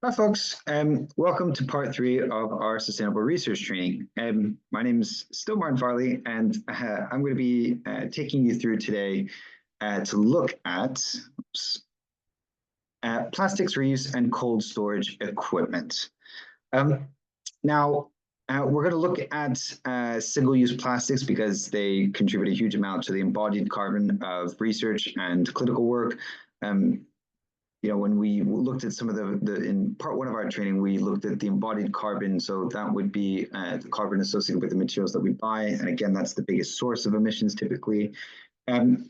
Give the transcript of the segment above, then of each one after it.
Hi, folks. Welcome to part 3 of our sustainable research training. My name is still Martin Farley, and I'm going to be taking you through today to look at plastics reuse and cold storage equipment. Now, we're going to look at single-use plastics because they contribute a huge amount to the embodied carbon of research and clinical work. When we looked at some of in part 1 of our training, we looked at the embodied carbon. So that would be the carbon associated with the materials that we buy. And again, that's the biggest source of emissions typically. And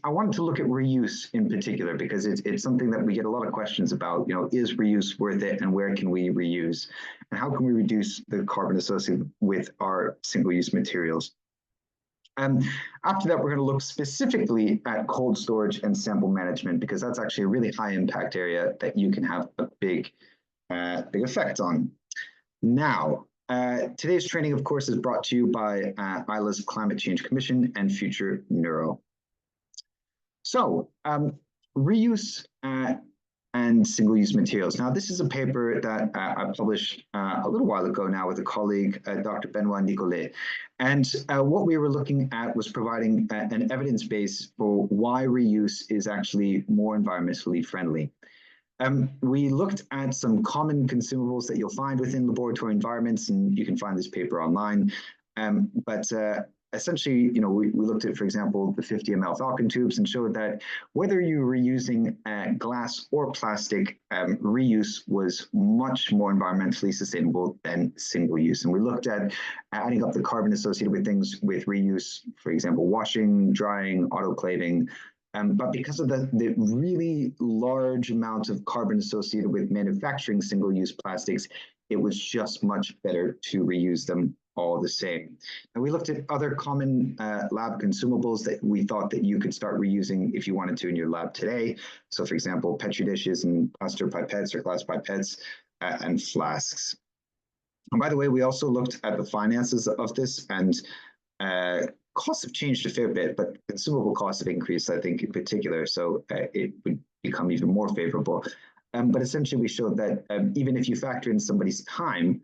I wanted to look at reuse in particular, because it's something that we get a lot of questions about. Is reuse worth it, and where can we reuse? And how can we reduce the carbon associated with our single-use materials? After that, we're going to look specifically at cold storage and sample management, because that's actually a really high impact area that you can have a big effect on. Now, today's training, of course, is brought to you by ILAE's Climate Change Commission and FutureNeuro. So, reuse and single-use materials. Now, this is a paper that I published a little while ago now with a colleague, Dr. Benoit Nicolet. And what we were looking at was providing an evidence base for why reuse is actually more environmentally friendly. We looked at some common consumables that you'll find within laboratory environments, and you can find this paper online. Essentially, we looked at, for example, the 50 ml Falcon tubes and showed that whether you were using glass or plastic, reuse was much more environmentally sustainable than single use. And we looked at adding up the carbon associated with things with reuse, for example, washing, drying, autoclaving. But because of the really large amount of carbon associated with manufacturing single-use plastics, it was just much better to reuse them all the same. And we looked at other common lab consumables that we thought that you could start reusing if you wanted to in your lab today. So, for example, Petri dishes and plaster pipettes or glass pipettes and flasks. And by the way, we also looked at the finances of this, and costs have changed a fair bit, but consumable costs have increased, I think, in particular. So it would become even more favorable. But essentially, we showed that even if you factor in somebody's time,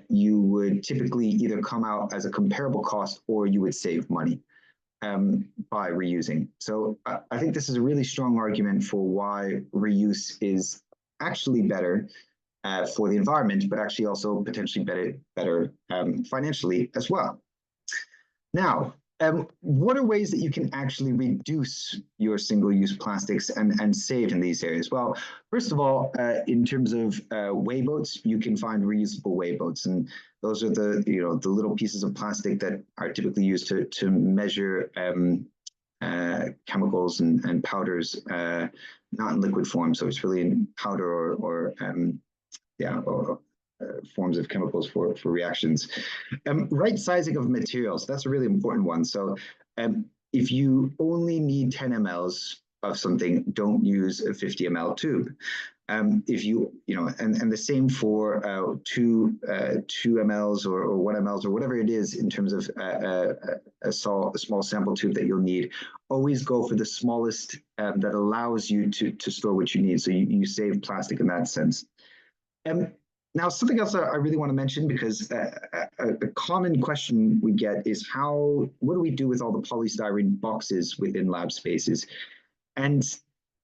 you would typically either come out as a comparable cost or you would save money by reusing. So I think this is a really strong argument for why reuse is actually better for the environment, but actually also potentially better financially as well. Now, what are ways that you can actually reduce your single-use plastics and save in these areas? Well, first of all, in terms of weigh boats, you can find reusable weigh boats, and those are the little pieces of plastic that are typically used to measure chemicals and powders, not in liquid form. So it's really in powder or forms of chemicals for reactions. Right sizing of materials, that's a really important one. So if you only need 10 mLs of something, don't use a 50 ml tube. If and the same for 2 mLs or 1 mLs or whatever it is in terms of a small sample tube that you'll need, always go for the smallest that allows you to store what you need. So you save plastic in that sense. Now, something else I really want to mention, because a common question we get is what do we do with all the polystyrene boxes within lab spaces? And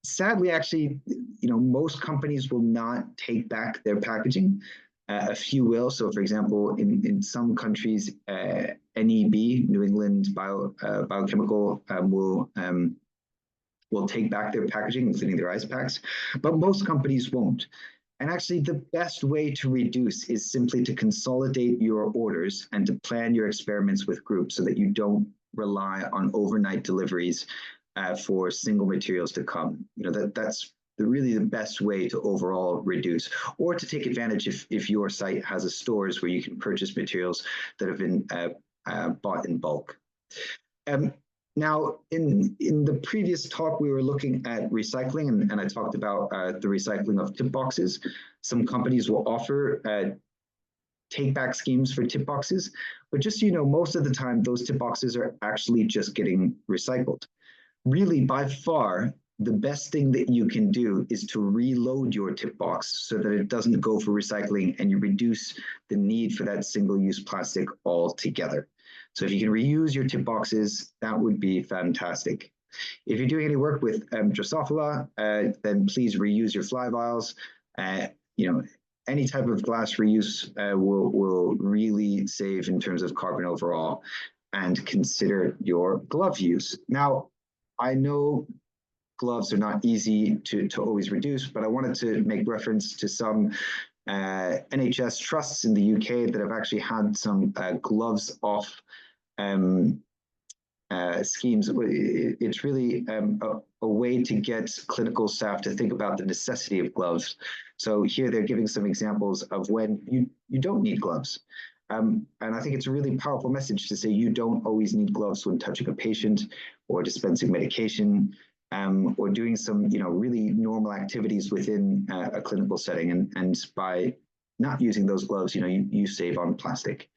sadly, actually, most companies will not take back their packaging. A few will. So, for example, in some countries, NEB, New England Biochemical, will take back their packaging, including their ice packs, but most companies won't. And actually, the best way to reduce is simply to consolidate your orders and to plan your experiments with groups so that you don't rely on overnight deliveries for single materials to come. That's really the best way to overall reduce, or to take advantage if your site has a stores where you can purchase materials that have been bought in bulk. Now, in the previous talk, we were looking at recycling, and I talked about the recycling of tip boxes. Some companies will offer take-back schemes for tip boxes, but just so you know, most of the time, those tip boxes are actually just getting recycled. Really, by far, the best thing that you can do is to reload your tip box so that it doesn't go for recycling and you reduce the need for that single-use plastic altogether. So if you can reuse your tip boxes, that would be fantastic. If you're doing any work with Drosophila, then please reuse your fly vials. Any type of glass reuse will really save in terms of carbon overall, and consider your glove use. Now, I know gloves are not easy to always reduce, but I wanted to make reference to some NHS trusts in the UK that have actually had some gloves off schemes. It's really a way to get clinical staff to think about the necessity of gloves. So here they're giving some examples of when you don't need gloves. And I think it's a really powerful message to say you don't always need gloves when touching a patient or dispensing medication, or doing some really normal activities within a clinical setting. And by not using those gloves, you save on plastic.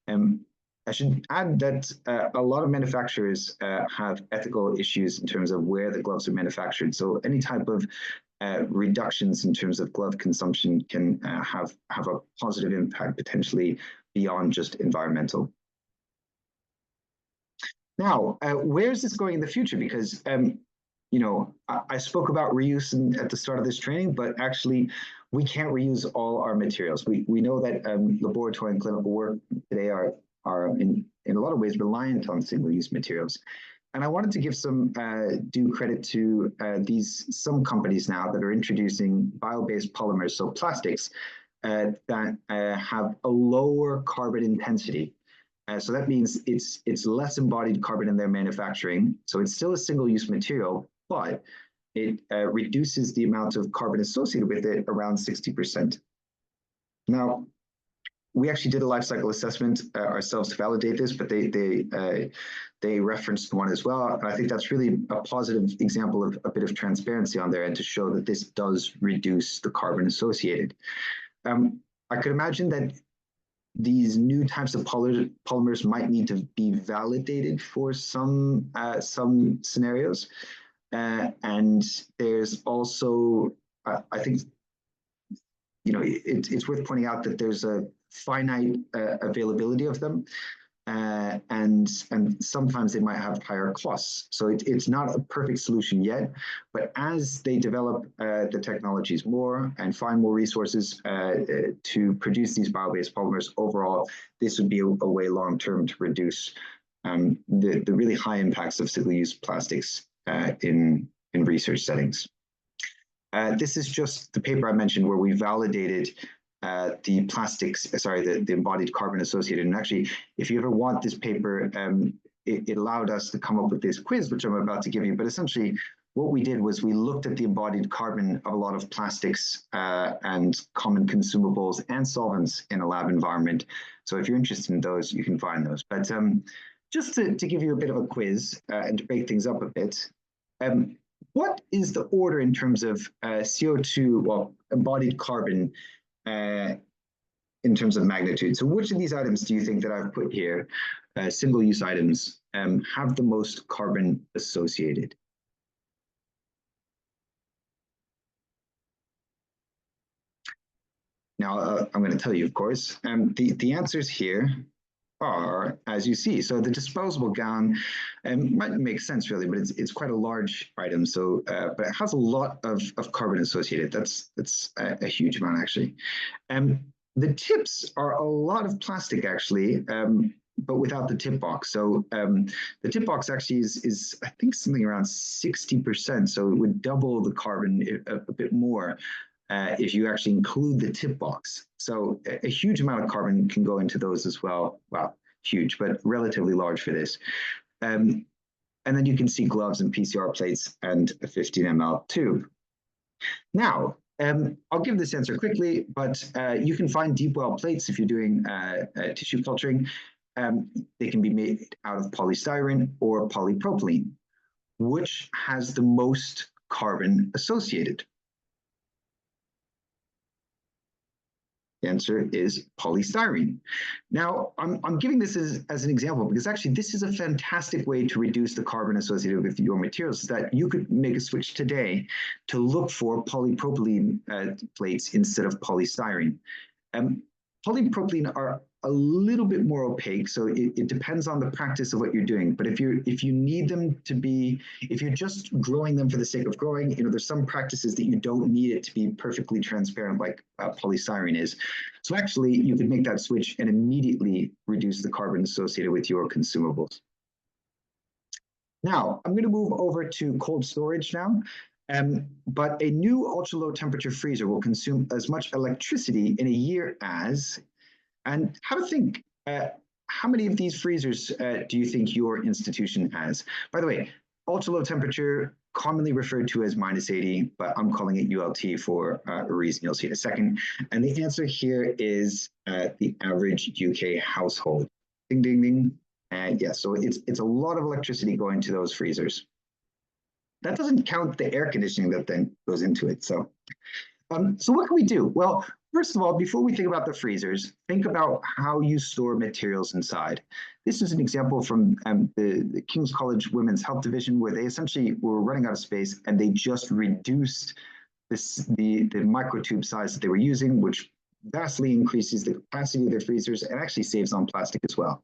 I should add that a lot of manufacturers have ethical issues in terms of where the gloves are manufactured. So any type of reductions in terms of glove consumption can have a positive impact potentially beyond just environmental. Now, where is this going in the future? Because I spoke about reuse at the start of this training, but actually we can't reuse all our materials. We know that laboratory and clinical work today are in a lot of ways reliant on single-use materials. And I wanted to give some due credit to some companies now that are introducing bio-based polymers, so plastics, that have a lower carbon intensity. So that means it's less embodied carbon in their manufacturing. So it's still a single-use material, but it reduces the amount of carbon associated with it around 60%. Now, we actually did a life cycle assessment ourselves to validate this, but they referenced one as well. And I think that's really a positive example of a bit of transparency on their end to show that this does reduce the carbon associated. I could imagine that these new types of polymers might need to be validated for some scenarios. And there's also, I think, it's worth pointing out that there's a finite availability of them, and sometimes they might have higher costs. So it's not a perfect solution yet, but as they develop the technologies more and find more resources to produce these bio-based polymers, overall, this would be a way long-term to reduce the really high impacts of single-use plastics in research settings. This is just the paper I mentioned where we validated the plastics, the embodied carbon associated. And actually, if you ever want this paper, it allowed us to come up with this quiz, which I'm about to give you. But essentially, what we did was we looked at the embodied carbon of a lot of plastics and common consumables and solvents in a lab environment. So if you're interested in those, you can find those. But just to give you a bit of a quiz and to break things up a bit, what is the order in terms of CO2, well, embodied carbon in terms of magnitude? So which of these items do you think that I've put here, single-use items, have the most carbon associated? Now, I'm going to tell you, of course, the answers here are, as you see. So the disposable gown might make sense really, but it's quite a large item. So, but it has a lot of carbon associated. That's a huge amount actually. The tips are a lot of plastic actually, but without the tip box. So the tip box actually is I think something around 60%. So it would double the carbon a bit more if you actually include the tip box. So a huge amount of carbon can go into those as well. Well, huge, but relatively large for this. And then you can see gloves and PCR plates and a 15 ml tube. Now, I'll give this answer quickly, but you can find deep well plates if you're doing tissue culturing. They can be made out of polystyrene or polypropylene. Which has the most carbon associated? The answer is polystyrene. Now, I'm giving this as an example because actually this is a fantastic way to reduce the carbon associated with your materials, that you could make a switch today to look for polypropylene plates instead of polystyrene. Polypropylene are a little bit more opaque, so it depends on the practice of what you're doing. But if you need them to be, if you're just growing them for the sake of growing, there's some practices that you don't need it to be perfectly transparent like polystyrene is. So actually, you could make that switch and immediately reduce the carbon associated with your consumables. Now, I'm going to move over to cold storage now. But a new ultra-low temperature freezer will consume as much electricity in a year as, and have a think, how many of these freezers do you think your institution has? By the way, ultra-low temperature, commonly referred to as -80, but I'm calling it ULT for a reason you'll see in a second. And the answer here is the average UK household. Ding, ding, ding. And yeah, so it's a lot of electricity going to those freezers. That doesn't count the air conditioning that then goes into it. So what can we do? Well, first of all, before we think about the freezers, think about how you store materials inside. This is an example from the King's College Women's Health Division, where they essentially were running out of space and they just reduced the microtube size that they were using, which vastly increases the capacity of their freezers and actually saves on plastic as well.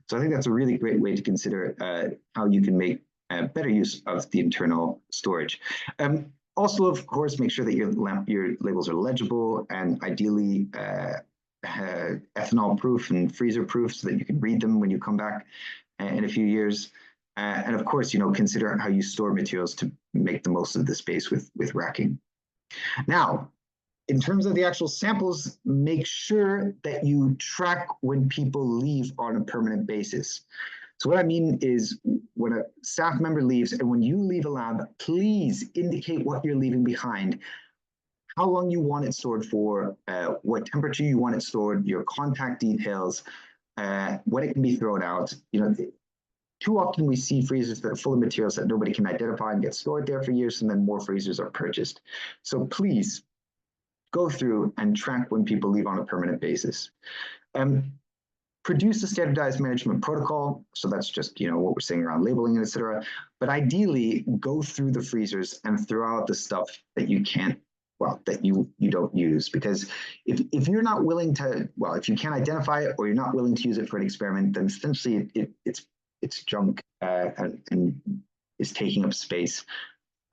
So I think that's a really great way to consider how you can make better use of the internal storage. Also, of course, make sure that your labels are legible and ideally ethanol proof and freezer proof so that you can read them when you come back in a few years. And of course, consider how you store materials to make the most of the space with racking. Now, in terms of the actual samples, make sure that you track when people leave on a permanent basis. So what I mean is when a staff member leaves and when you leave a lab, please indicate what you're leaving behind, how long you want it stored for, what temperature you want it stored, your contact details, when it can be thrown out. Too often we see freezers that are full of materials that nobody can identify and get stored there for years, and then more freezers are purchased. So please go through and track when people leave on a permanent basis. Produce a standardized management protocol. So that's just, what we're saying around labeling, et cetera. But ideally, go through the freezers and throw out the stuff that you can't, that you don't use. Because if you're not willing to, if you can't identify it or you're not willing to use it for an experiment, then essentially it's junk and is taking up space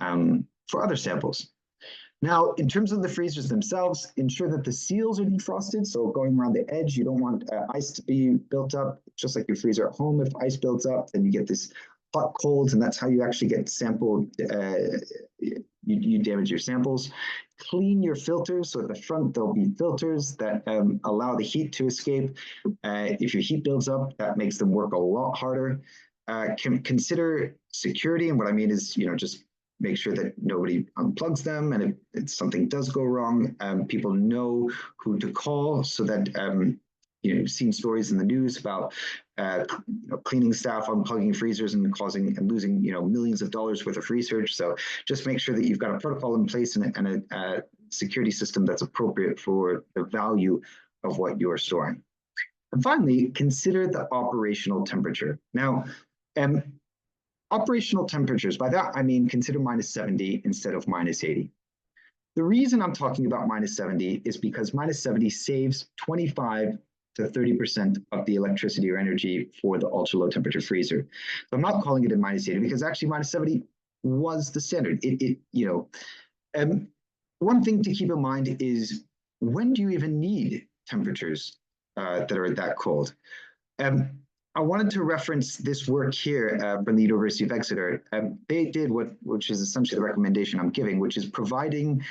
for other samples. Now, in terms of the freezers themselves, ensure that the seals are defrosted. So going around the edge, you don't want ice to be built up, just like your freezer at home. If ice builds up, then you get this hot colds, and that's how you actually get sampled. You damage your samples. Clean your filters. So at the front, there'll be filters that allow the heat to escape. If your heat builds up, that makes them work a lot harder. Consider security, and what I mean is, just make sure that nobody unplugs them, and if something does go wrong, people know who to call, so that you've seen stories in the news about cleaning staff unplugging freezers and losing millions of dollars worth of research. So just make sure that you've got a protocol in place and a security system that's appropriate for the value of what you're storing. And finally, consider the operational temperature. Now, operational temperatures, by that I mean consider -70 instead of -80. The reason I'm talking about -70 is because -70 saves 25 to 30% of the electricity or energy for the ultra-low temperature freezer. So I'm not calling it a -80 because actually -70 was the standard. One thing to keep in mind is, when do you even need temperatures that are that cold? I wanted to reference this work here from the University of Exeter. They did which is essentially the recommendation I'm giving, which is providing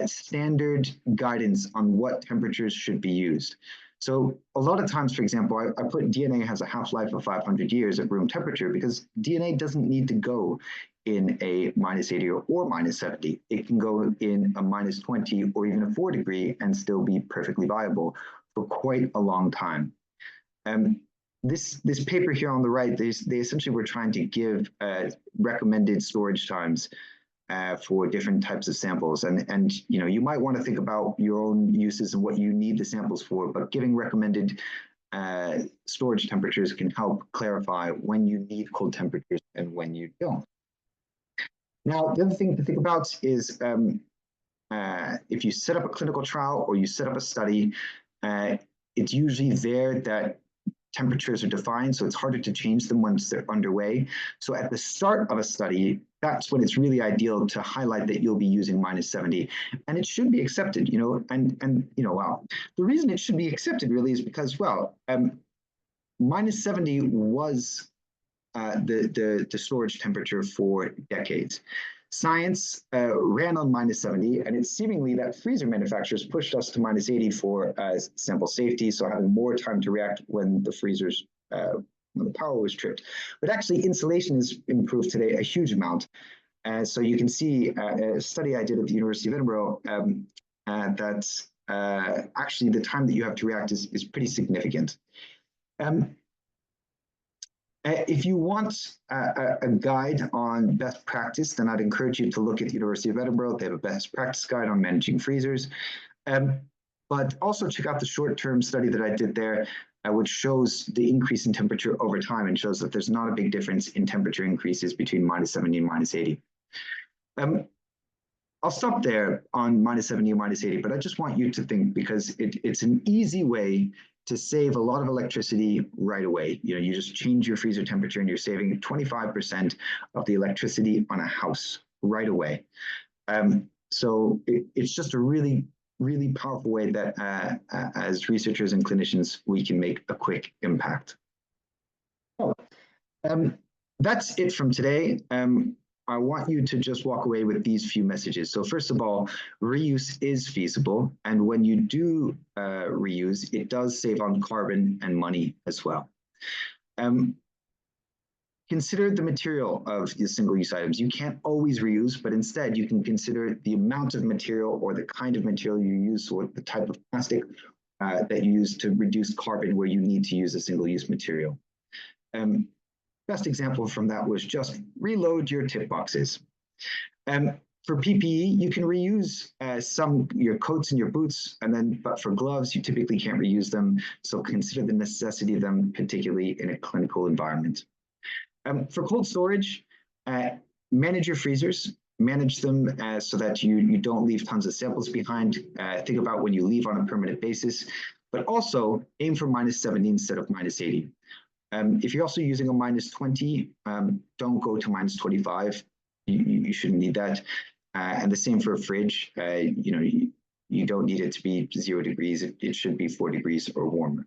standard guidance on what temperatures should be used. So a lot of times, for example, I put DNA has a half-life of 500 years at room temperature because DNA doesn't need to go in a -80 or -70. It can go in a -20 or even a 4 degree and still be perfectly viable for quite a long time. This paper here on the right, they essentially were trying to give recommended storage times for different types of samples. And you know, you might want to think about your own uses and what you need the samples for, but giving recommended storage temperatures can help clarify when you need cold temperatures and when you don't. Now, the other thing to think about is if you set up a clinical trial or you set up a study, it's usually there that temperatures are defined, so it's harder to change them once they're underway. So at the start of a study, that's when it's really ideal to highlight that you'll be using -70, and it should be accepted, you know, and you know, well, the reason it should be accepted really is because, well, -70 was the storage temperature for decades. Science ran on -70, and it's seemingly that freezer manufacturers pushed us to -80 for sample safety, so having more time to react when the freezers, when the power was tripped. But actually, insulation has improved today a huge amount. So you can see a study I did at the University of Edinburgh that actually the time that you have to react is pretty significant. If you want a guide on best practice, then I'd encourage you to look at the University of Edinburgh. They have a best practice guide on managing freezers. But also check out the short-term study that I did there, which shows the increase in temperature over time and shows that there's not a big difference in temperature increases between -70 and -80. I'll stop there on -70 and -80, but I just want you to think, because it's an easy way to save a lot of electricity right away. You know, you just change your freezer temperature and you're saving 25% of the electricity on a house right away. So it's just a really, really powerful way that as researchers and clinicians, we can make a quick impact. So, that's it from today. I want you to just walk away with these few messages. So first of all, reuse is feasible. And when you do reuse, it does save on carbon and money as well. Consider the material of the single-use items. You can't always reuse, but instead you can consider the amount of material or the kind of material you use, or the type of plastic that you use to reduce carbon where you need to use a single-use material. Best example from that was just reload your tip boxes. For PPE, you can reuse your coats and your boots, but for gloves, you typically can't reuse them. So consider the necessity of them, particularly in a clinical environment. For cold storage, manage your freezers, manage them so that you don't leave tons of samples behind. Think about when you leave on a permanent basis, but also aim for -70 instead of -80. If you're also using a -20, don't go to -25. You shouldn't need that. And the same for a fridge. You know, you don't need it to be 0 degrees. It should be 4 degrees or warmer.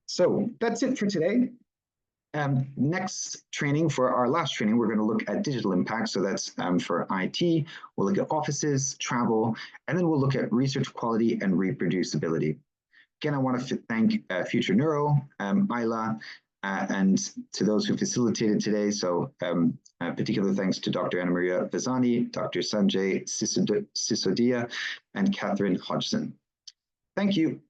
So that's it for today. Next training, for our last training, we're going to look at digital impact. So that's for IT. We'll look at offices, travel, and then we'll look at research quality and reproducibility. Again, I want to thank FutureNeuro, ILAE, and to those who facilitated today. So particular thanks to Dr. Anna Maria Vazani, Dr. Sanjay Sisodia, and Catherine Hodgson. Thank you.